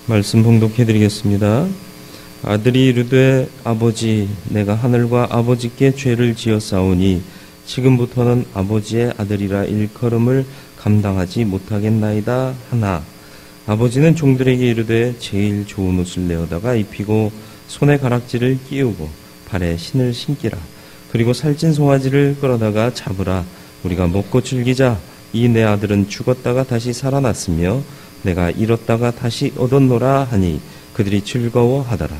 말씀 봉독해 드리겠습니다. 아들이 이르되 아버지 내가 하늘과 아버지께 죄를 지었사오니 지금부터는 아버지의 아들이라 일컬음을 감당하지 못하겠나이다 하나, 아버지는 종들에게 이르되 제일 좋은 옷을 내어다가 입히고 손에 가락지를 끼우고 발에 신을 신기라. 그리고 살찐 송아지를 끌어다가 잡으라. 우리가 먹고 즐기자. 이 내 아들은 죽었다가 다시 살아났으며 내가 잃었다가 다시 얻었노라 하니 그들이 즐거워하더라.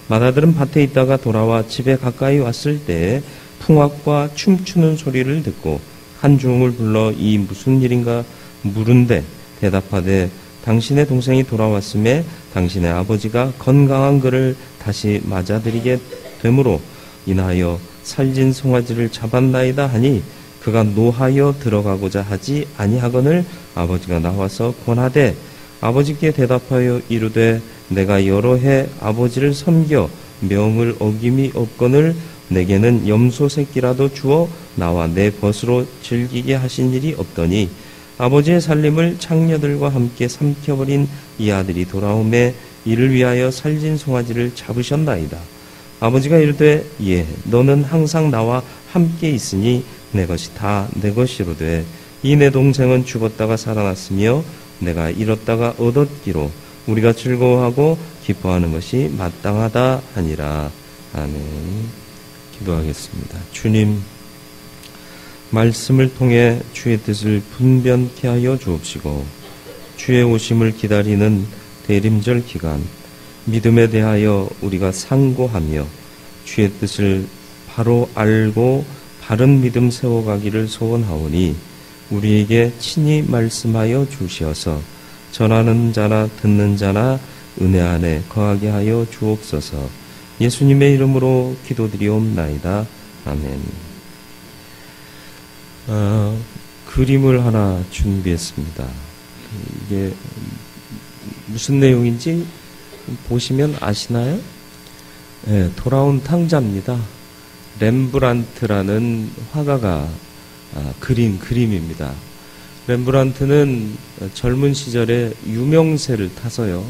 맏아들은 밭에 있다가 돌아와 집에 가까이 왔을 때에 풍악과 춤추는 소리를 듣고 한 종을 불러 이 무슨 일인가 물은데 대답하되 당신의 동생이 돌아왔음에 당신의 아버지가 건강한 그를 다시 맞아들이게 되므로 인하여 살진 송아지를 잡았나이다 하니 그가 노하여 들어가고자 하지 아니하거늘 아버지가 나와서 권하되 아버지께 대답하여 이르되 내가 여러 해 아버지를 섬겨 명을 어김이 없거늘 내게는 염소 새끼라도 주어 나와 내 벗으로 즐기게 하신 일이 없더니 아버지의 살림을 창녀들과 함께 삼켜버린 이 아들이 돌아오매 이를 위하여 살진 송아지를 잡으셨나이다. 아버지가 이르되 예, 너는 항상 나와 함께 있으니 내 것이 다 내 것이로되 이 내 동생은 죽었다가 살아났으며 내가 잃었다가 얻었기로 우리가 즐거워하고 기뻐하는 것이 마땅하다 하니라. 아멘. 기도하겠습니다. 주님, 말씀을 통해 주의 뜻을 분변케 하여 주옵시고 주의 오심을 기다리는 대림절 기간 믿음에 대하여 우리가 상고하며 주의 뜻을 바로 알고 바른 믿음 세워가기를 소원하오니 우리에게 친히 말씀하여 주시어서 전하는 자나 듣는 자나 은혜 안에 거하게 하여 주옵소서. 예수님의 이름으로 기도드리옵나이다. 아멘. 그림을 하나 준비했습니다. 이게 무슨 내용인지 보시면 아시나요? 네, 돌아온 탕자입니다. 렘브란트라는 화가가 그린 그림입니다. 렘브란트는 젊은 시절에 유명세를 타서요,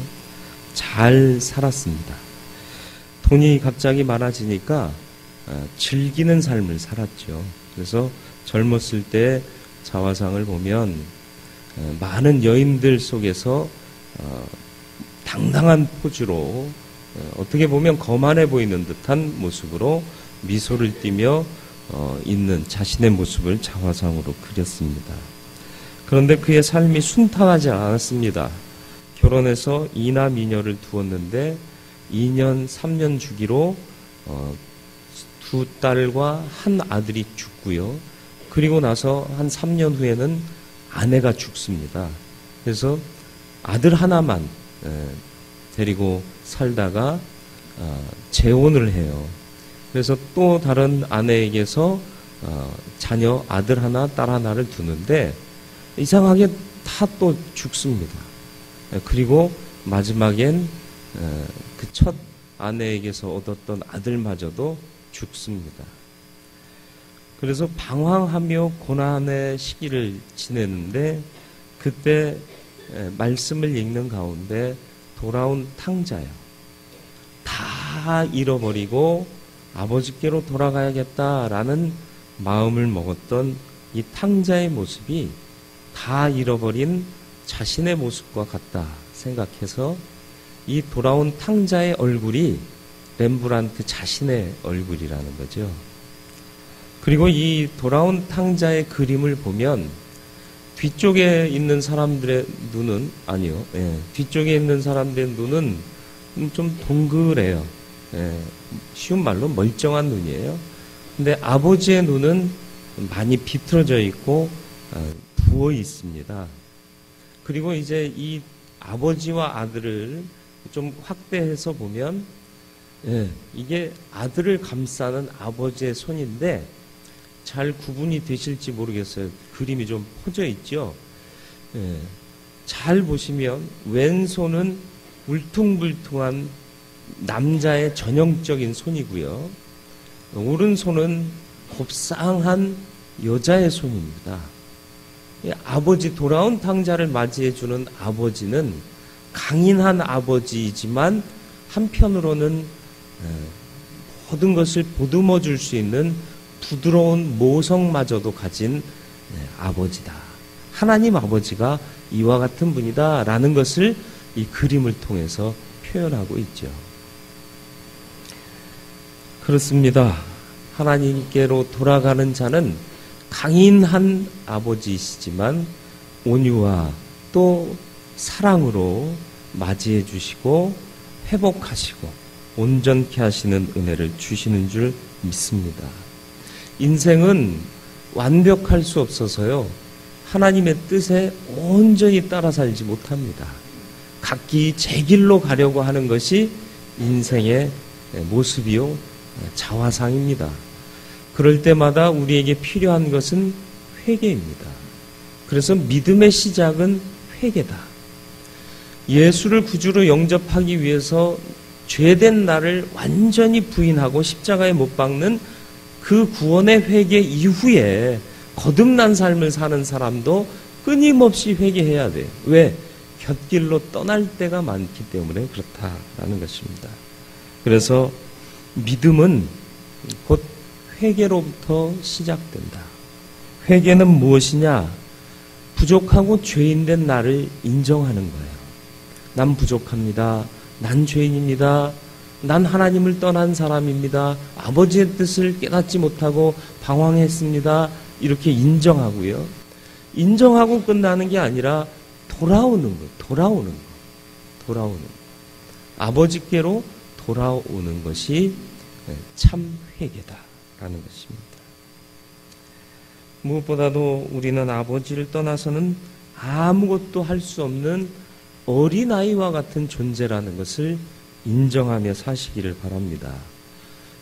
잘 살았습니다. 돈이 갑자기 많아지니까 즐기는 삶을 살았죠. 그래서 젊었을 때 자화상을 보면 많은 여인들 속에서 당당한 포즈로 어떻게 보면 거만해 보이는 듯한 모습으로 미소를 띠며 있는 자신의 모습을 자화상으로 그렸습니다. 그런데 그의 삶이 순탄하지 않았습니다. 결혼해서 2남 2녀를 두었는데 2년 3년 주기로 2딸과 한 아들이 죽고요. 그리고 나서 한 3년 후에는 아내가 죽습니다. 그래서 아들 하나만 데리고 살다가 재혼을 해요. 그래서 또 다른 아내에게서 자녀 아들 하나 딸 하나를 두는데 이상하게 다 또 죽습니다. 그리고 마지막엔 그 첫 아내에게서 얻었던 아들마저도 죽습니다. 그래서 방황하며 고난의 시기를 지내는데 그때 말씀을 읽는 가운데 돌아온 탕자요. 다 잃어버리고 아버지께로 돌아가야겠다라는 마음을 먹었던 이 탕자의 모습이 다 잃어버린 자신의 모습과 같다 생각해서 이 돌아온 탕자의 얼굴이 렘브란트 자신의 얼굴이라는 거죠. 그리고 이 돌아온 탕자의 그림을 보면 뒤쪽에 있는 사람들의 눈은 아니요. 뒤쪽에 있는 사람들의 눈은 좀 동그래요. 쉬운 말로 멀쩡한 눈이에요. 근데 아버지의 눈은 많이 비틀어져 있고 부어 있습니다. 그리고 이제 이 아버지와 아들을 좀 확대해서 보면 이게 아들을 감싸는 아버지의 손인데 잘 구분이 되실지 모르겠어요. 그림이 좀 퍼져 있죠. 잘 보시면 왼손은 울퉁불퉁한 남자의 전형적인 손이고요. 오른손은 곱상한 여자의 손입니다. 아버지, 돌아온 탕자를 맞이해주는 아버지는 강인한 아버지이지만 한편으로는 모든 것을 보듬어 줄 수 있는 부드러운 모성마저도 가진 아버지다. 하나님 아버지가 이와 같은 분이다 라는 것을 이 그림을 통해서 표현하고 있죠. 그렇습니다. 하나님께로 돌아가는 자는 강인한 아버지이시지만 온유와 또 사랑으로 맞이해 주시고 회복하시고 온전케 하시는 은혜를 주시는 줄 믿습니다. 인생은 완벽할 수 없어서요, 하나님의 뜻에 온전히 따라 살지 못합니다. 각기 제 길로 가려고 하는 것이 인생의 모습이요 자화상입니다. 그럴 때마다 우리에게 필요한 것은 회개입니다. 그래서 믿음의 시작은 회개다. 예수를 구주로 영접하기 위해서 죄된 나를 완전히 부인하고 십자가에 못 박는 그 구원의 회개 이후에 거듭난 삶을 사는 사람도 끊임없이 회개해야 돼요. 왜? 곁길로 떠날 때가 많기 때문에 그렇다라는 것입니다. 그래서 믿음은 곧 회개로부터 시작된다. 회개는 무엇이냐? 부족하고 죄인된 나를 인정하는 거예요. 난 부족합니다. 난 죄인입니다. 난 하나님을 떠난 사람입니다. 아버지의 뜻을 깨닫지 못하고 방황했습니다. 이렇게 인정하고요. 인정하고 끝나는 게 아니라 돌아오는 거. 아버지께로 돌아오는 것이 참 회개다라는 것입니다. 무엇보다도 우리는 아버지를 떠나서는 아무것도 할 수 없는 어린아이와 같은 존재라는 것을 인정하며 사시기를 바랍니다.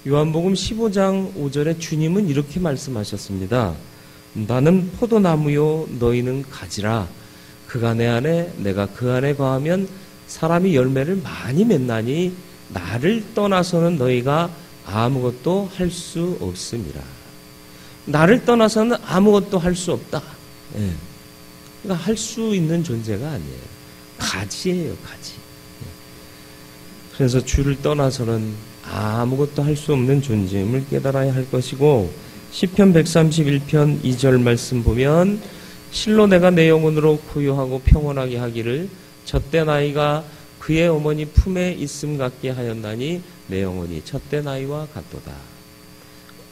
요한복음 15장 5절에 주님은 이렇게 말씀하셨습니다. 나는 포도나무요 너희는 가지라. 그가 내 안에 내가 그 안에 거하면 사람이 열매를 많이 맺나니 나를 떠나서는 너희가 아무것도 할 수 없습니다. 나를 떠나서는 아무것도 할 수 없다. 그러니까 할 수 있는 존재가 아니에요. 가지예요, 가지. 그래서 주를 떠나서는 아무것도 할 수 없는 존재임을 깨달아야 할 것이고, 시편 131편 2절 말씀 보면 실로 내가 내 영혼으로 고요하고 평온하게 하기를 젖된 아이가 그의 어머니 품에 있음 같게 하였나니 내 영혼이 젖된 아이와 같도다.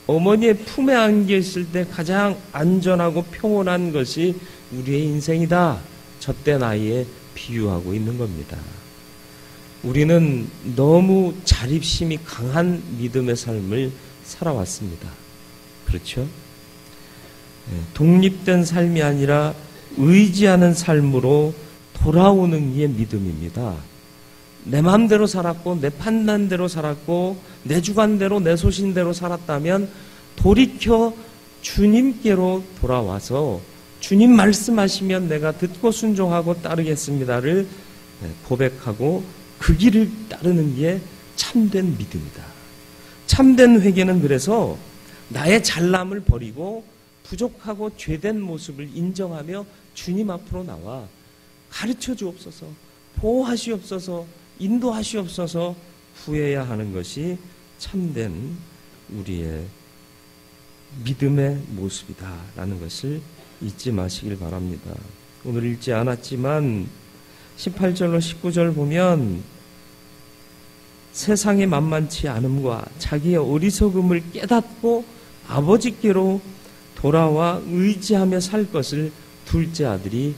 어머니의 품에 안겨 있을 때 가장 안전하고 평온한 것이 우리의 인생이다. 젖된 아이에 비유하고 있는 겁니다. 우리는 너무 자립심이 강한 믿음의 삶을 살아왔습니다. 그렇죠? 독립된 삶이 아니라 의지하는 삶으로 돌아오는 게 믿음입니다. 내 마음대로 살았고 내 판단대로 살았고 내 주관대로 내 소신대로 살았다면 돌이켜 주님께로 돌아와서 주님 말씀하시면 내가 듣고 순종하고 따르겠습니다를 고백하고 그 길을 따르는 게 참된 믿음이다. 참된 회개는 그래서 나의 잘남을 버리고 부족하고 죄된 모습을 인정하며 주님 앞으로 나와 가르쳐 주옵소서, 보호하시옵소서, 인도하시옵소서 구해야 하는 것이 참된 우리의 믿음의 모습이다라는 것을 잊지 마시길 바랍니다. 오늘 읽지 않았지만 18절로 19절 보면 세상의 만만치 않음과 자기의 어리석음을 깨닫고 아버지께로 돌아와 의지하며 살 것을 둘째 아들이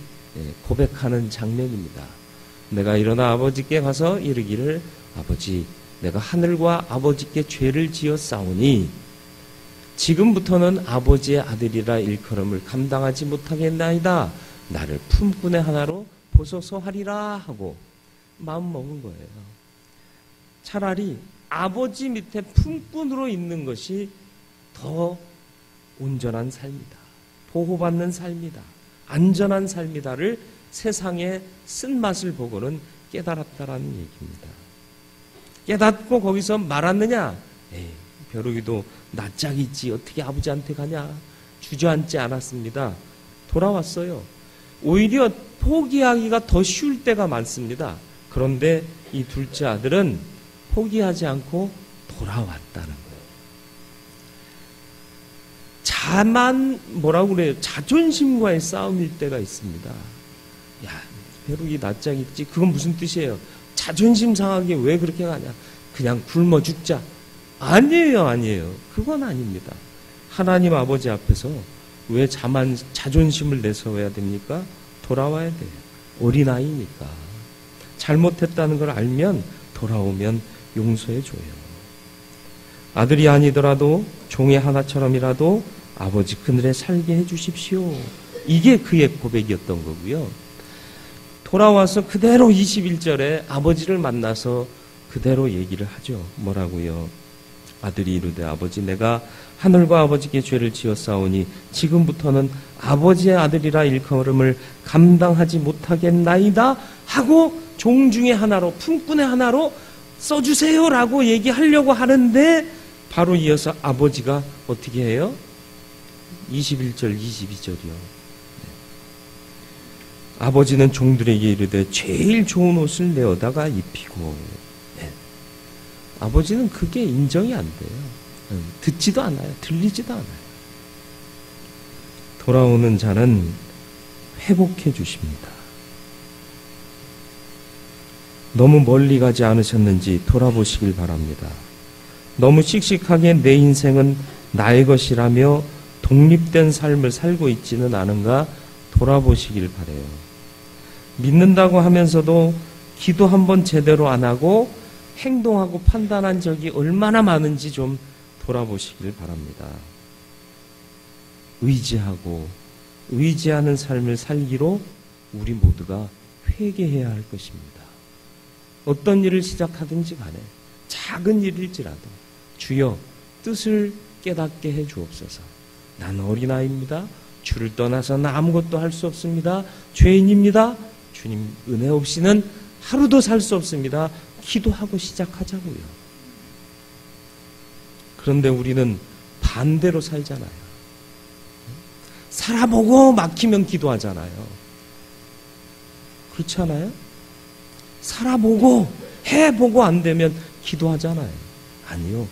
고백하는 장면입니다. 내가 일어나 아버지께 가서 이르기를 아버지 내가 하늘과 아버지께 죄를 지어 싸우니 지금부터는 아버지의 아들이라 일컬음을 감당하지 못하겠나이다. 나를 품꾼의 하나로 보소서 하리라 하고 마음 먹은 거예요. 차라리 아버지 밑에 품꾼으로 있는 것이 더 온전한 삶이다. 보호받는 삶이다. 안전한 삶이다를 세상의 쓴맛을 보고는 깨달았다라는 얘기입니다. 깨닫고 거기서 말았느냐? 에이, 벼룩이도 낯짝이 있지 어떻게 아버지한테 가냐? 주저앉지 않았습니다. 돌아왔어요. 오히려 포기하기가 더 쉬울 때가 많습니다. 그런데 이 둘째 아들은 포기하지 않고 돌아왔다는 거예요. 뭐라고 그래요? 자존심과의 싸움일 때가 있습니다. 야, 벼룩이 낯짝 있지? 그건 무슨 뜻이에요? 자존심 상하게 왜 그렇게 가냐? 그냥 굶어 죽자. 아니에요. 그건 아닙니다. 하나님 아버지 앞에서 왜 자존심을 내세워야 됩니까? 돌아와야 돼요. 어린아이니까. 잘못했다는 걸 알면 돌아오면 용서해줘요. 아들이 아니더라도 종의 하나처럼이라도 아버지 그늘에 살게 해주십시오. 이게 그의 고백이었던 거고요. 돌아와서 그대로 21절에 아버지를 만나서 그대로 얘기를 하죠. 뭐라고요? 아들이 이르되 아버지 내가 하늘과 아버지께 죄를 지었사오니 지금부터는 아버지의 아들이라 일컬음을 감당하지 못하겠나이다 하고 종 중에 하나로 품꾼의 하나로 써주세요라고 얘기하려고 하는데 바로 이어서 아버지가 어떻게 해요? 21절 22절이요. 아버지는 종들에게 이르되 제일 좋은 옷을 내어다가 입히고. 아버지는 그게 인정이 안 돼요. 듣지도 않아요. 들리지도 않아요. 돌아오는 자는 회복해 주십니다. 너무 멀리 가지 않으셨는지 돌아보시길 바랍니다. 너무 씩씩하게 내 인생은 나의 것이라며 독립된 삶을 살고 있지는 않은가 돌아보시길 바라요. 믿는다고 하면서도 기도 한번 제대로 안 하고 행동하고 판단한 적이 얼마나 많은지 좀 돌아보시길 바랍니다. 의지하는 삶을 살기로 우리 모두가 회개해야 할 것입니다. 어떤 일을 시작하든지 간에 작은 일일지라도 주여 뜻을 깨닫게 해 주옵소서. 난 어린아이입니다. 주를 떠나서는 아무것도 할 수 없습니다. 죄인입니다. 주님 은혜 없이는 하루도 살 수 없습니다. 기도하고 시작하자고요. 그런데 우리는 반대로 살잖아요. 살아보고 막히면 기도하잖아요. 그렇지 않아요? 살아보고 해보고 안 되면 기도하잖아요. 아니요.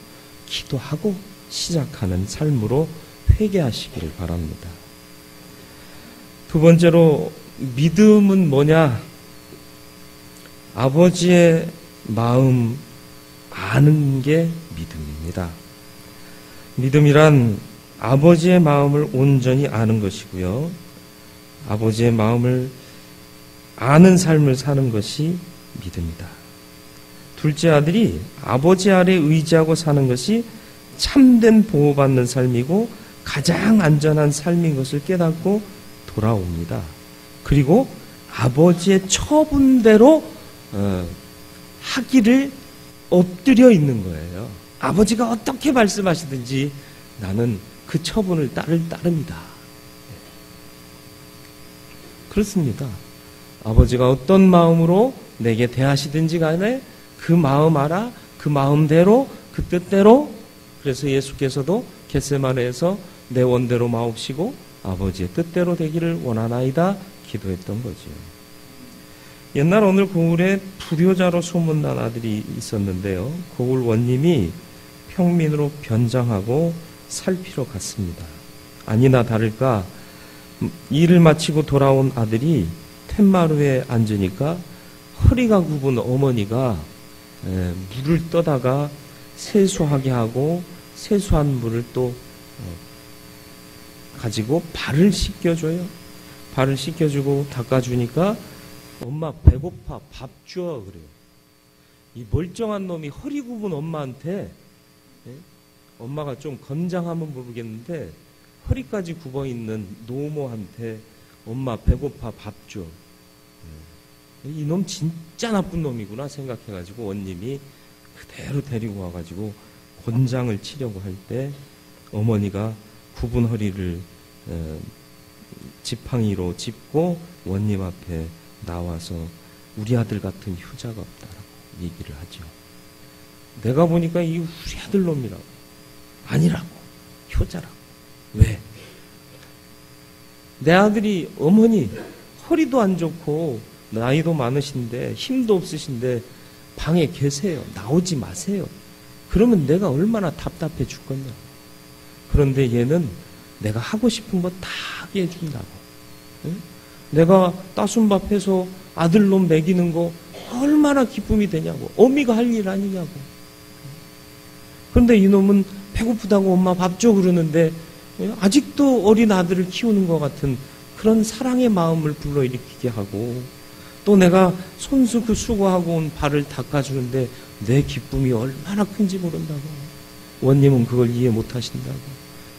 기도하고 시작하는 삶으로 회개하시기를 바랍니다. 두 번째로 믿음은 뭐냐? 아버지의 마음 아는 게 믿음입니다. 믿음이란 아버지의 마음을 온전히 아는 것이고요. 아버지의 마음을 아는 삶을 사는 것이 믿음이다. 둘째 아들이 아버지 아래 의지하고 사는 것이 참된 보호받는 삶이고 가장 안전한 삶인 것을 깨닫고 돌아옵니다. 그리고 아버지의 처분대로 하기를 엎드려 있는 거예요. 아버지가 어떻게 말씀하시든지 나는 그 처분을 따릅니다. 그렇습니다. 아버지가 어떤 마음으로 내게 대하시든지 간에 그 마음 알아, 그 마음대로, 그 뜻대로. 그래서 예수께서도 겟세마네에서 내 원대로 마옵시고 아버지의 뜻대로 되기를 원하나이다 기도했던 거지요. 옛날 어느 고을에 불효자로 소문난 아들이 있었는데요. 고을 원님이 평민으로 변장하고 살피러 갔습니다. 아니나 다를까 일을 마치고 돌아온 아들이 텐마루에 앉으니까 허리가 굽은 어머니가 물을 떠다가 세수하게 하고 세수한 물을 또 가지고 발을 씻겨줘요. 발을 씻겨주고 닦아주니까 엄마 배고파 밥 줘 그래요. 이 멀쩡한 놈이 허리 굽은 엄마한테 엄마가 좀 건장하면 모르겠는데 허리까지 굽어있는 노모한테 엄마 배고파 밥 줘. 이놈 진짜 나쁜 놈이구나 생각해가지고 원님이 그대로 데리고 와가지고 곤장을 치려고 할 때 어머니가 굽은 허리를 지팡이로 짚고 원님 앞에 나와서 우리 아들 같은 효자가 없다라고 얘기를 하죠. 내가 보니까 이 우리 아들 놈이라고. 아니라고. 효자라고. 왜? 내 아들이 어머니 허리도 안 좋고 나이도 많으신데 힘도 없으신데 방에 계세요. 나오지 마세요. 그러면 내가 얼마나 답답해 죽겠냐. 그런데 얘는 내가 하고 싶은 거 다 하게 해준다고. 응? 내가 따순밥 해서 아들놈 먹이는 거 얼마나 기쁨이 되냐고. 어미가 할 일 아니냐고. 그런데 이놈은 배고프다고 엄마 밥 줘 그러는데 아직도 어린 아들을 키우는 것 같은 그런 사랑의 마음을 불러일으키게 하고, 또 내가 손수 그 수고하고 온 발을 닦아주는데 내 기쁨이 얼마나 큰지 모른다고. 원님은 그걸 이해 못하신다고.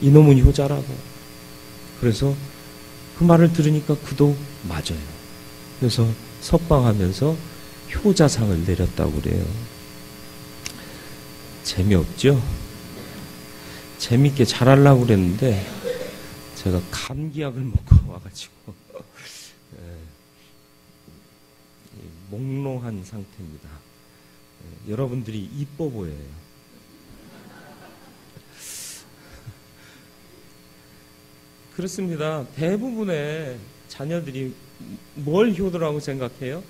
이놈은 효자라고. 그래서 그 말을 들으니까 그도 맞아요. 그래서 석방하면서 효자상을 내렸다고 그래요. 재미없죠? 재밌게 잘하려고 그랬는데 제가 감기약을 먹고 와가지고 몽롱한 상태입니다. 여러분들이 이뻐 보여요. 그렇습니다. 대부분의 자녀들이 뭘 효도라고 생각해요?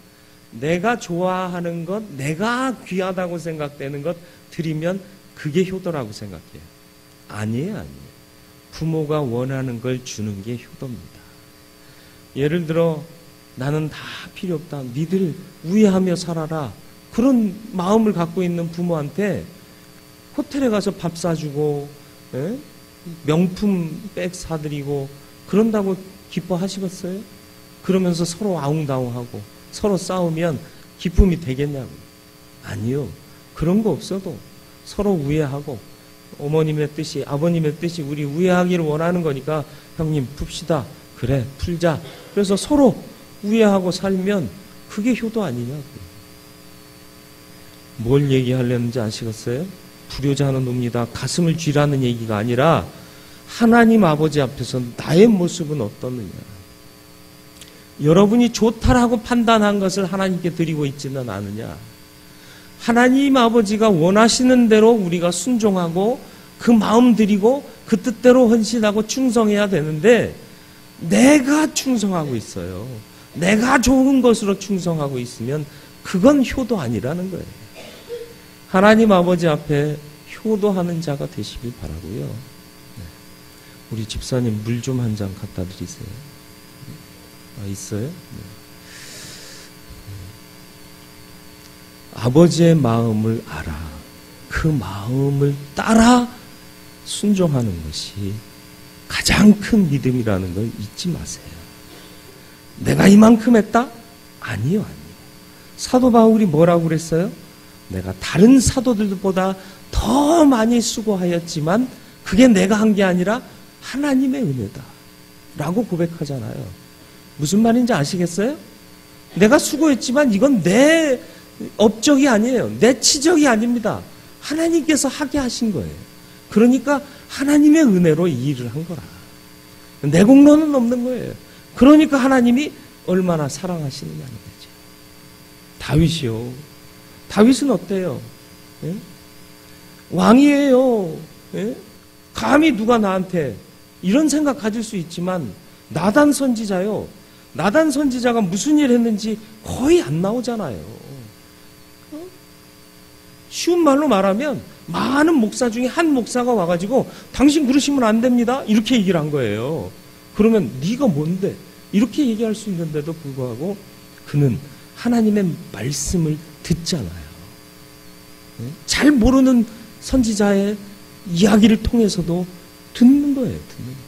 내가 좋아하는 것, 내가 귀하다고 생각되는 것 드리면 그게 효도라고 생각해요. 아니에요. 부모가 원하는 걸 주는 게 효도입니다. 예를 들어 나는 다 필요 없다. 니들 우애하며 살아라. 그런 마음을 갖고 있는 부모한테 호텔에 가서 밥 사주고 명품 백 사드리고 그런다고 기뻐하시겠어요? 그러면서 서로 아웅다웅하고 서로 싸우면 기쁨이 되겠냐고. 아니요. 그런 거 없어도 서로 우애하고 어머님의 뜻이, 아버님의 뜻이 우리 우애하기를 원하는 거니까 형님 풉시다. 그래 풀자. 그래서 서로 우애하고 살면 그게 효도 아니냐고. 뭘 얘기하려는지 아시겠어요? 불효자는 옵니다. 가슴을 쥐라는 얘기가 아니라 하나님 아버지 앞에서 나의 모습은 어떻느냐. 여러분이 좋다라고 판단한 것을 하나님께 드리고 있지는 않느냐. 하나님 아버지가 원하시는 대로 우리가 순종하고 그 마음 드리고 그 뜻대로 헌신하고 충성해야 되는데 내가 충성하고 있어요. 내가 좋은 것으로 충성하고 있으면 그건 효도 아니라는 거예요. 하나님 아버지 앞에 효도하는 자가 되시길 바라고요. 우리 집사님 물 좀 한 잔 갖다 드리세요. 있어요? 네. 아버지의 마음을 알아. 그 마음을 따라 순종하는 것이 가장 큰 믿음이라는 걸 잊지 마세요. 내가 이만큼 했다? 아니요. 사도 바울이 뭐라고 그랬어요? 내가 다른 사도들보다 더 많이 수고하였지만 그게 내가 한 게 아니라 하나님의 은혜다 라고 고백하잖아요. 무슨 말인지 아시겠어요? 내가 수고했지만 이건 내 업적이 아니에요. 내 치적이 아닙니다. 하나님께서 하게 하신 거예요. 그러니까 하나님의 은혜로 이 일을 한 거라. 내 공로는 없는 거예요. 그러니까 하나님이 얼마나 사랑하시느냐는 거죠. 다윗이요. 다윗은 어때요? 예? 왕이에요. 예? 감히 누가 나한테 이런 생각 가질 수 있지만 나단 선지자요. 나단 선지자가 무슨 일 했는지 거의 안 나오잖아요. 쉬운 말로 말하면 많은 목사 중에 한 목사가 와가지고 당신 그러시면 안 됩니다. 이렇게 얘기를 한 거예요. 그러면 네가 뭔데? 이렇게 얘기할 수 있는데도 불구하고 그는 하나님의 말씀을 듣잖아요. 잘 모르는 선지자의 이야기를 통해서도 듣는 거예요. 듣는 거예요.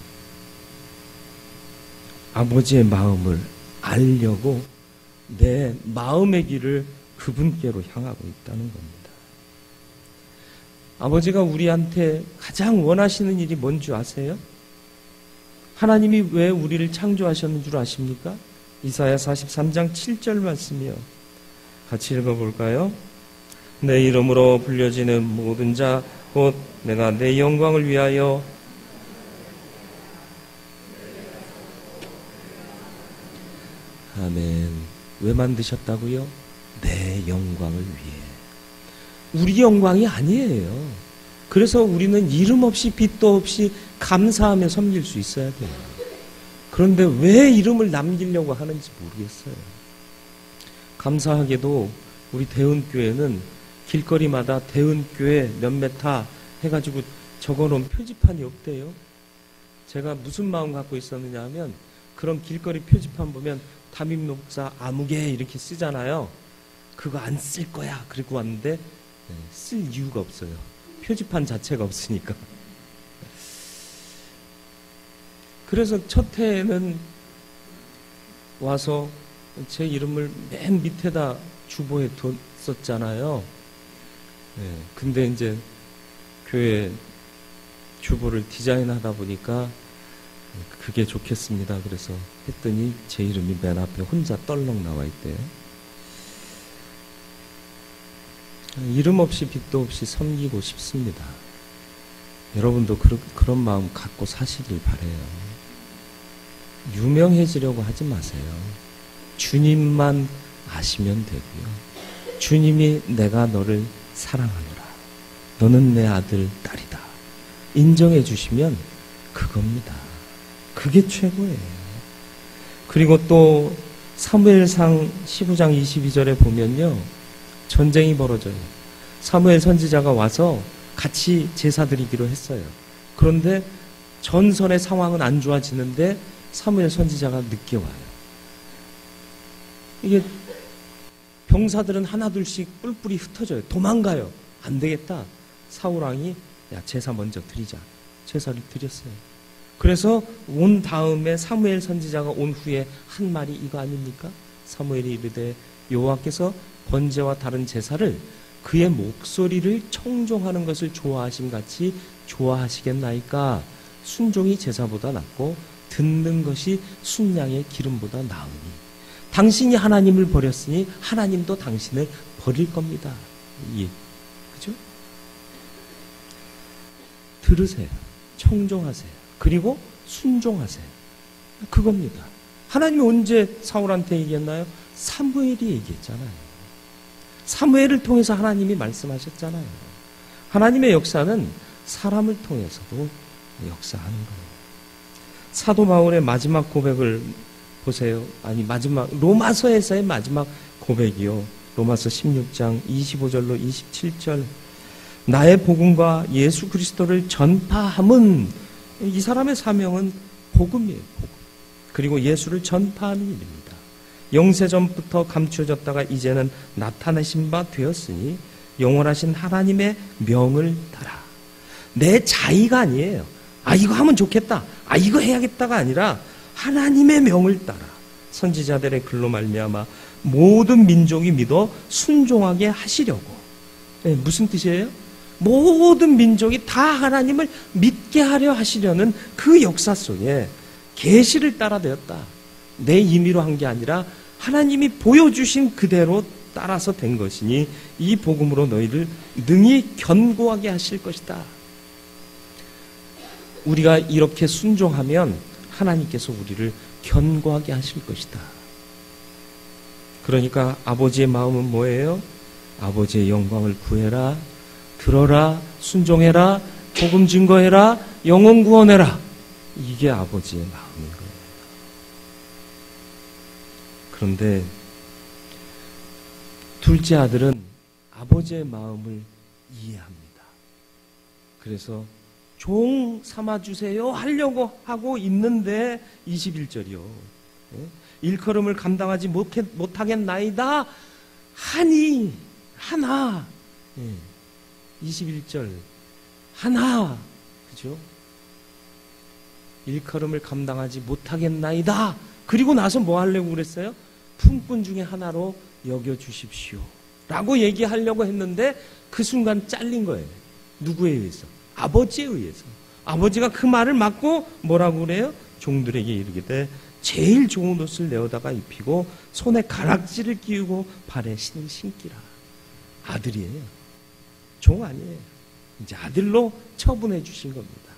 아버지의 마음을 알려고 내 마음의 길을 그분께로 향하고 있다는 겁니다. 아버지가 우리한테 가장 원하시는 일이 뭔지 아세요? 하나님이 왜 우리를 창조하셨는 줄 아십니까? 이사야 43장 7절 말씀이요. 같이 읽어볼까요? 내 이름으로 불려지는 모든 자 곧 내가 내 영광을 위하여 아멘. 왜 만드셨다고요? 내 영광을 위해. 우리 영광이 아니에요. 그래서 우리는 이름 없이 빛도 없이 감사하며 섬길 수 있어야 돼요. 그런데 왜 이름을 남기려고 하는지 모르겠어요. 감사하게도 우리 대은교회는 길거리마다 대은교회 몇 메타 해가지고 적어놓은 표지판이 없대요. 제가 무슨 마음 갖고 있었느냐 하면 그런 길거리 표지판 보면 담임 목사 아무개 이렇게 쓰잖아요. 그거 안 쓸 거야. 그리고 왔는데 쓸 이유가 없어요. 표지판 자체가 없으니까. 그래서 첫 해에는 와서 제 이름을 맨 밑에다 주보에 뒀었잖아요. 근데 이제 교회 주보를 디자인하다 보니까 그게 좋겠습니다. 그래서 했더니 제 이름이 맨 앞에 혼자 떨렁 나와 있대요. 이름 없이 빚도 없이 섬기고 싶습니다. 여러분도 그런 마음 갖고 사시길 바래요. 유명해지려고 하지 마세요. 주님만 아시면 되고요. 주님이 내가 너를 사랑하노라. 너는 내 아들, 딸이다. 인정해 주시면 그겁니다. 그게 최고예요. 그리고 또 사무엘상 15장 22절에 보면요. 전쟁이 벌어져요. 사무엘 선지자가 와서 같이 제사 드리기로 했어요. 그런데 전선의 상황은 안 좋아지는데 사무엘 선지자가 늦게 와요. 이게 병사들은 하나둘씩 뿔뿔이 흩어져요. 도망가요. 안 되겠다. 사울왕이 야 제사 먼저 드리자. 제사를 드렸어요. 그래서 온 다음에 사무엘 선지자가 온 후에 한 말이 이거 아닙니까? 사무엘이 이르되 여호와께서 번제와 다른 제사를 그의 목소리를 청종하는 것을 좋아하심 같이 좋아하시겠나이까? 순종이 제사보다 낫고 듣는 것이 순양의 기름보다 나으니 당신이 하나님을 버렸으니 하나님도 당신을 버릴 겁니다. 그죠? 들으세요. 청종하세요. 그리고 순종하세요. 그겁니다. 하나님이 언제 사울한테 얘기했나요? 사무엘이 얘기했잖아요. 사무엘을 통해서 하나님이 말씀하셨잖아요. 하나님의 역사는 사람을 통해서도 역사하는 거예요. 사도 바울의 마지막 고백을 보세요. 아니 마지막 로마서에서의 마지막 고백이요. 로마서 16장 25절로 27절. 나의 복음과 예수 그리스도를 전파함은 이 사람의 사명은 복음이에요. 복음. 그리고 예수를 전파하는 일입니다. 영세전부터 감추어졌다가 이제는 나타내신 바 되었으니 영원하신 하나님의 명을 따라. 내 자의가 아니에요. 아 이거 하면 좋겠다. 아 이거 해야겠다가 아니라 하나님의 명을 따라 선지자들의 글로 말미암아 모든 민족이 믿어 순종하게 하시려고. 무슨 뜻이에요? 모든 민족이 다 하나님을 믿게 하려 하시려는 그 역사 속에 계시를 따라 되었다. 내 임의로 한 게 아니라 하나님이 보여주신 그대로 따라서 된 것이니 이 복음으로 너희를 능히 견고하게 하실 것이다. 우리가 이렇게 순종하면 하나님께서 우리를 견고하게 하실 것이다. 그러니까 아버지의 마음은 뭐예요? 아버지의 영광을 구해라, 들어라, 순종해라, 복음 증거해라, 영혼 구원해라. 이게 아버지의 마음인 거예요. 그런데 둘째 아들은 아버지의 마음을 이해합니다. 그래서 종 삼아주세요 하려고 하고 있는데 21절이요. 일컬음을 감당하지 못하겠나이다 하니 하나. 21절 하나. 그죠? 일컬음을 감당하지 못하겠나이다. 그리고 나서 뭐 하려고 그랬어요? 품꾼 중에 하나로 여겨주십시오 라고 얘기하려고 했는데 그 순간 잘린 거예요. 누구에 의해서? 아버지에 의해서. 아버지가 그 말을 막고 뭐라고 그래요? 종들에게 이르기되 제일 좋은 옷을 내어다가 입히고 손에 가락지를 끼우고 발에 신을 신기라. 아들이에요. 종 아니에요. 이제 아들로 처분해 주신 겁니다.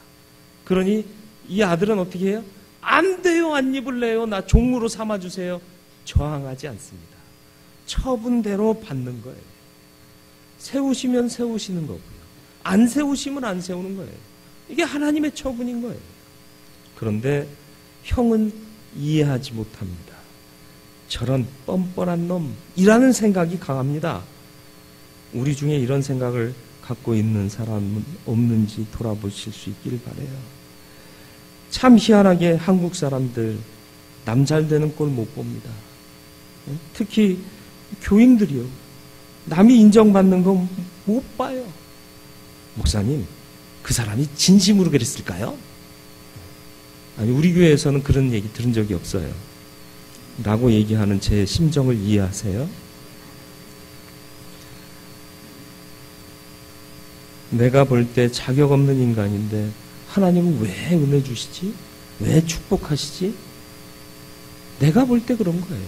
그러니 이 아들은 어떻게 해요? 안 돼요. 안 입을래요. 나 종으로 삼아주세요. 저항하지 않습니다. 처분대로 받는 거예요. 세우시면 세우시는 거고요. 안 세우시면 안 세우는 거예요. 이게 하나님의 처분인 거예요. 그런데 형은 이해하지 못합니다. 저런 뻔뻔한 놈이라는 생각이 강합니다. 우리 중에 이런 생각을 갖고 있는 사람은 없는지 돌아보실 수 있기를 바라요. 참 희한하게 한국 사람들 남 잘 되는 꼴 못 봅니다. 특히 교인들이요. 남이 인정받는 거 못 봐요. 목사님, 그 사람이 진심으로 그랬을까요? 아니, 우리 교회에서는 그런 얘기 들은 적이 없어요. 라고 얘기하는 제 심정을 이해하세요? 내가 볼 때 자격 없는 인간인데 하나님은 왜 은혜 주시지? 왜 축복하시지? 내가 볼 때 그런 거예요.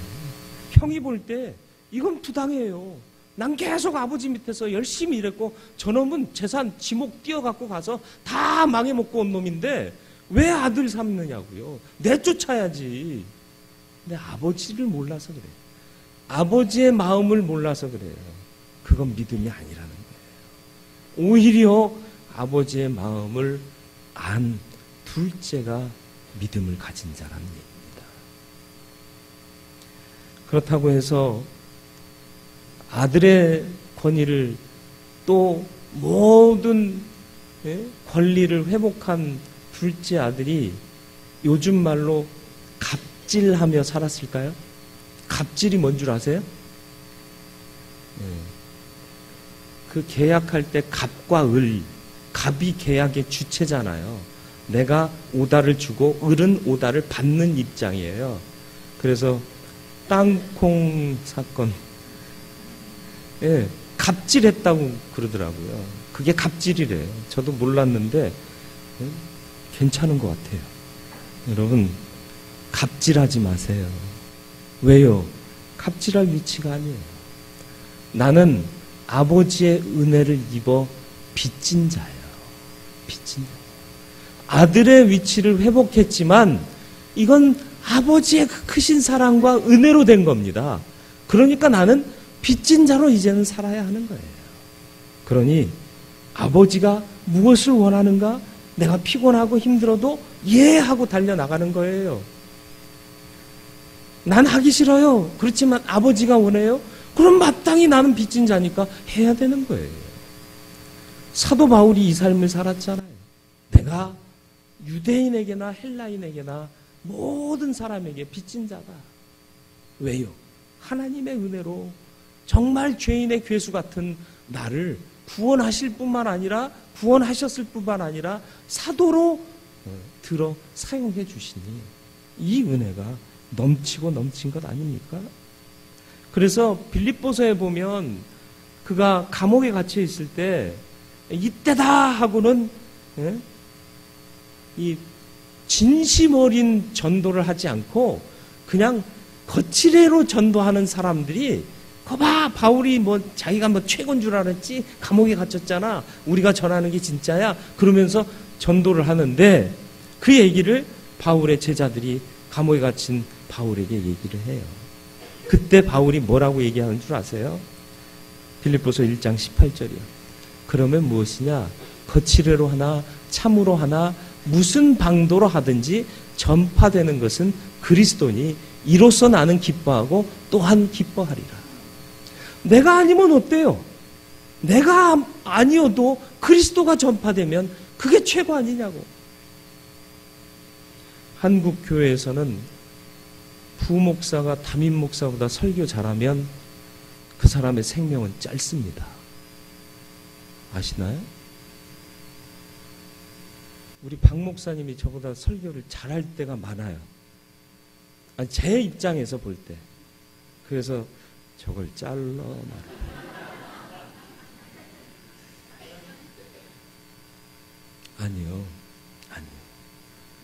형이 볼 때 이건 부당해요. 난 계속 아버지 밑에서 열심히 일했고 저놈은 재산 지목 띄어갖고 가서 다 망해먹고 온 놈인데 왜 아들 삼느냐고요. 내쫓아야지. 근데 아버지를 몰라서 그래요. 아버지의 마음을 몰라서 그래요. 그건 믿음이 아니라는 거예요. 오히려 아버지의 마음을 안 둘째가 믿음을 가진 자라는 얘기입니다. 그렇다고 해서 아들의 권위를 또 모든 권리를 회복한 둘째 아들이 요즘 말로 갑질하며 살았을까요? 갑질이 뭔 줄 아세요? 그 계약할 때 갑과 을, 갑이 계약의 주체잖아요. 내가 오다를 주고 을은 오다를 받는 입장이에요. 그래서 땅콩 사건, 갑질했다고 그러더라고요. 그게 갑질이래요. 저도 몰랐는데 괜찮은 것 같아요. 여러분, 갑질하지 마세요. 왜요? 갑질할 위치가 아니에요. 나는 아버지의 은혜를 입어 빚진 자예요. 빚진 자. 아들의 위치를 회복했지만 이건 아버지의 그 크신 사랑과 은혜로 된 겁니다. 그러니까 나는 빚진 자로 이제는 살아야 하는 거예요. 그러니 아버지가 무엇을 원하는가? 내가 피곤하고 힘들어도 예 하고 달려나가는 거예요. 난 하기 싫어요. 그렇지만 아버지가 원해요. 그럼 마땅히 나는 빚진 자니까 해야 되는 거예요. 사도 바울이 이 삶을 살았잖아요. 내가 유대인에게나 헬라인에게나 모든 사람에게 빚진 자다. 왜요? 하나님의 은혜로 정말 죄인의 괴수 같은 나를 구원하실 뿐만 아니라 구원하셨을 뿐만 아니라 사도로 들어 사용해 주시니 이 은혜가 넘치고 넘친 것 아닙니까? 그래서 빌립보서에 보면 그가 감옥에 갇혀 있을 때 이때다 하고는 이 진심 어린 전도를 하지 않고 그냥 거칠애로 전도하는 사람들이 거봐 바울이 뭐 자기가 뭐 최고인 줄 알았지 감옥에 갇혔잖아 우리가 전하는 게 진짜야 그러면서 전도를 하는데 그 얘기를 바울의 제자들이 감옥에 갇힌 바울에게 얘기를 해요. 그때 바울이 뭐라고 얘기하는 줄 아세요? 빌립보서 1장 18절이요. 그러면 무엇이냐? 거칠애로 하나 참으로 하나 무슨 방도로 하든지 전파되는 것은 그리스도니 이로써 나는 기뻐하고 또한 기뻐하리라. 내가 아니면 어때요? 내가 아니어도 그리스도가 전파되면 그게 최고 아니냐고. 한국 교회에서는 부목사가 담임 목사보다 설교 잘하면 그 사람의 생명은 짧습니다. 아시나요? 우리 박 목사님이 저보다 설교를 잘할 때가 많아요. 아니, 제 입장에서 볼 때. 그래서 저걸 잘라 말아. 아니요.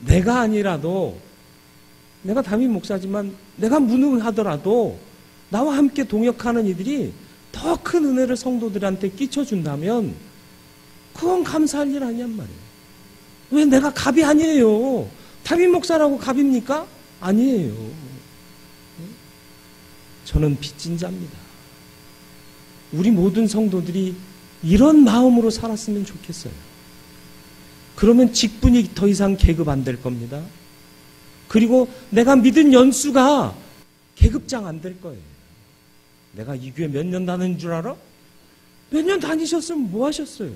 내가 아니라도 내가 담임 목사지만 내가 무능하더라도 나와 함께 동역하는 이들이 더 큰 은혜를 성도들한테 끼쳐준다면 그건 감사할 일 아니란 말이에요. 왜 내가 갑이 아니에요. 담임 목사라고 갑입니까? 아니에요. 저는 빚진 자입니다. 우리 모든 성도들이 이런 마음으로 살았으면 좋겠어요. 그러면 직분이 더 이상 계급 안 될 겁니다. 그리고 내가 믿은 연수가 계급장 안 될 거예요. 내가 이 교회 몇 년 다니는 줄 알아? 몇 년 다니셨으면 뭐 하셨어요?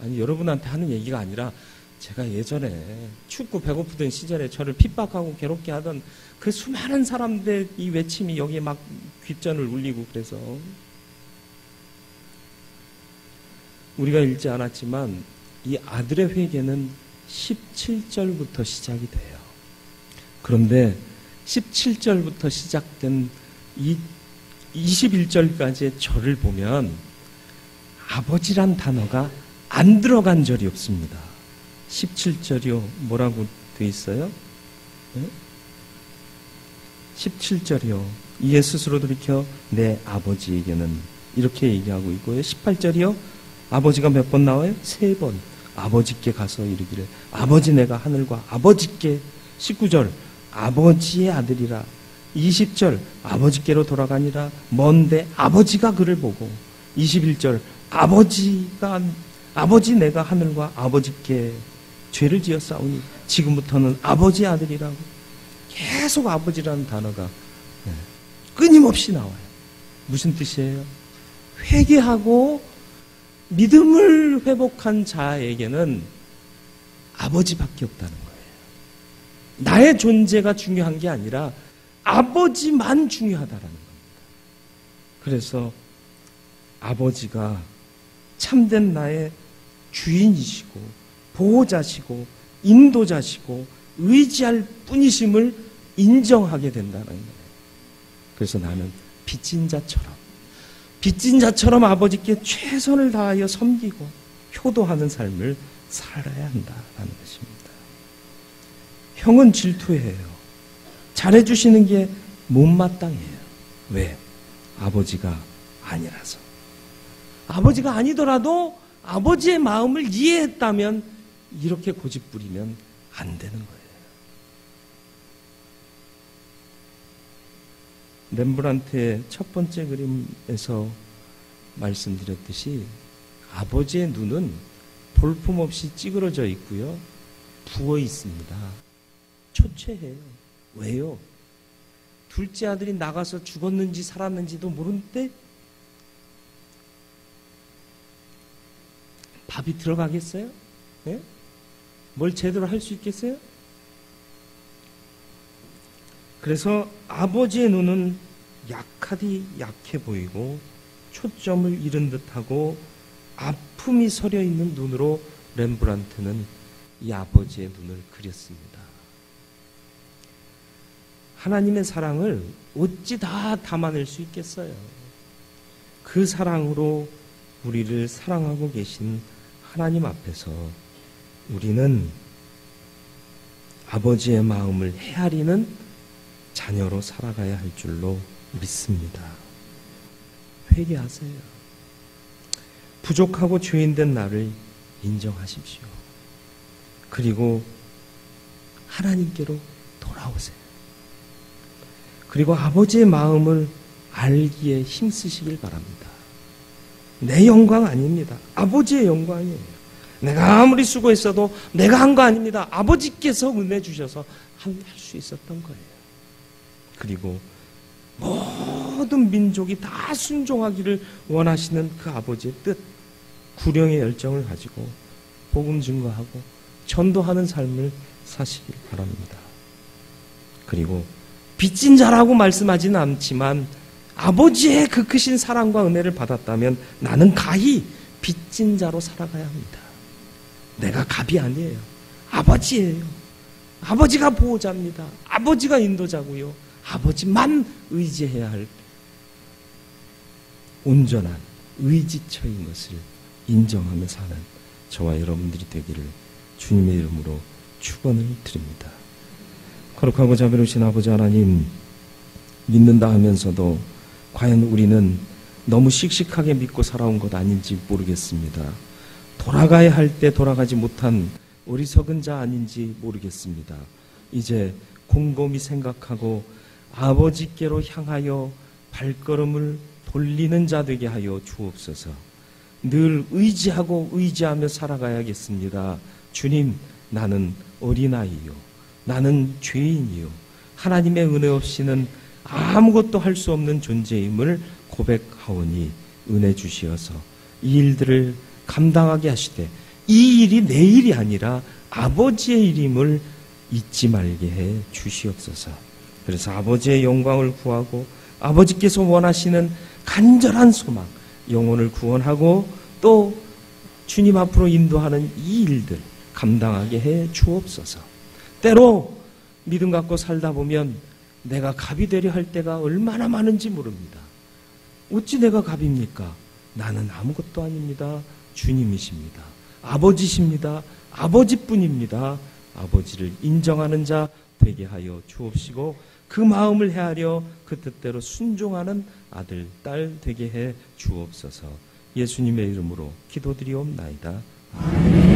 아니, 여러분한테 하는 얘기가 아니라 제가 예전에 춥고 배고프던 시절에 저를 핍박하고 괴롭게 하던 그 수많은 사람들 이 외침이 여기에 막 귓전을 울리고, 그래서 우리가 읽지 않았지만 이 아들의 회개는 17절부터 시작이 돼요. 그런데 17절부터 시작된 이 21절까지의 절을 보면 아버지란 단어가 안 들어간 절이 없습니다. 17절이요. 뭐라고 돼 있어요? 네? 17절이요. 이에 스스로 돌이켜 내 아버지에게는, 이렇게 얘기하고 있고요. 18절이요. 아버지가 몇 번 나와요? 3번. 아버지께 가서 이르기를 아버지 내가 하늘과 아버지께. 19절 아버지의 아들이라. 20절 아버지께로 돌아가니라. 먼데 아버지가 그를 보고. 21절 아버지 내가 하늘과 아버지께 죄를 지었사오니 지금부터는 아버지의 아들이라고. 계속 아버지라는 단어가 끊임없이 나와요. 무슨 뜻이에요? 회개하고 믿음을 회복한 자에게는 아버지밖에 없다는 거예요. 나의 존재가 중요한 게 아니라 아버지만 중요하다라는 겁니다. 그래서 아버지가 참된 나의 주인이시고 보호자시고 인도자시고 의지할 뿐이심을 인정하게 된다는 거예요. 그래서 나는 빚진 자처럼 아버지께 최선을 다하여 섬기고 효도하는 삶을 살아야 한다라는 것입니다. 형은 질투해요. 잘해주시는 게 못마땅해요. 왜? 아버지가 아니라서. 아버지가 아니더라도 아버지의 마음을 이해했다면 이렇게 고집부리면 안 되는 거예요. 렘브란트의 첫 번째 그림에서 말씀드렸듯이 아버지의 눈은 볼품없이 찌그러져 있고요. 부어 있습니다. 초췌해요. 왜요? 둘째 아들이 나가서 죽었는지 살았는지도 모르는데 밥이 들어가겠어요? 네? 뭘 제대로 할 수 있겠어요? 그래서 아버지의 눈은 약해 보이고 초점을 잃은 듯하고 아픔이 서려 있는 눈으로 렘브란트는 이 아버지의 눈을 그렸습니다. 하나님의 사랑을 어찌 다 담아낼 수 있겠어요? 그 사랑으로 우리를 사랑하고 계신 하나님 앞에서 우리는 아버지의 마음을 헤아리는 자녀로 살아가야 할 줄로 믿습니다. 회개하세요. 부족하고 죄인된 나를 인정하십시오. 그리고 하나님께로 돌아오세요. 그리고 아버지의 마음을 알기에 힘쓰시길 바랍니다. 내 영광 아닙니다. 아버지의 영광이에요. 내가 아무리 수고했어도 내가 한 거 아닙니다. 아버지께서 은혜 주셔서 할 수 있었던 거예요. 그리고 모든 민족이 다 순종하기를 원하시는 그 아버지의 뜻, 구령의 열정을 가지고 복음 증거하고 전도하는 삶을 사시길 바랍니다. 그리고 빚진 자라고 말씀하지는 않지만 아버지의 그 크신 사랑과 은혜를 받았다면 나는 가히 빚진 자로 살아가야 합니다. 내가 갑이 아니에요. 아버지예요. 아버지가 보호자입니다. 아버지가 인도자고요. 아버지만 의지해야 할 온전한 의지처인 것을 인정하며 사는 저와 여러분들이 되기를 주님의 이름으로 축원을 드립니다. 거룩하고 자비로우신 아버지 하나님, 믿는다 하면서도 과연 우리는 너무 씩씩하게 믿고 살아온 것 아닌지 모르겠습니다. 돌아가야 할 때 돌아가지 못한 어리석은 자 아닌지 모르겠습니다. 이제 곰곰이 생각하고 아버지께로 향하여 발걸음을 돌리는 자 되게 하여 주옵소서. 늘 의지하고 의지하며 살아가야겠습니다. 주님, 나는 어린아이요 나는 죄인이요. 하나님의 은혜 없이는 아무것도 할 수 없는 존재임을 고백하오니 은혜 주시어서 이 일들을 감당하게 하시되 이 일이 내 일이 아니라 아버지의 일임을 잊지 말게 해 주시옵소서. 그래서 아버지의 영광을 구하고 아버지께서 원하시는 간절한 소망, 영혼을 구원하고 또 주님 앞으로 인도하는 이 일들 감당하게 해 주옵소서. 때로 믿음 갖고 살다 보면 내가 갑이 되려 할 때가 얼마나 많은지 모릅니다. 어찌 내가 갑입니까? 나는 아무것도 아닙니다. 주님이십니다. 아버지십니다. 아버지뿐입니다. 아버지를 인정하는 자 되게 하여 주옵시고 그 마음을 헤아려 그 뜻대로 순종하는 아들, 딸 되게 해 주옵소서. 예수님의 이름으로 기도드리옵나이다. 아멘.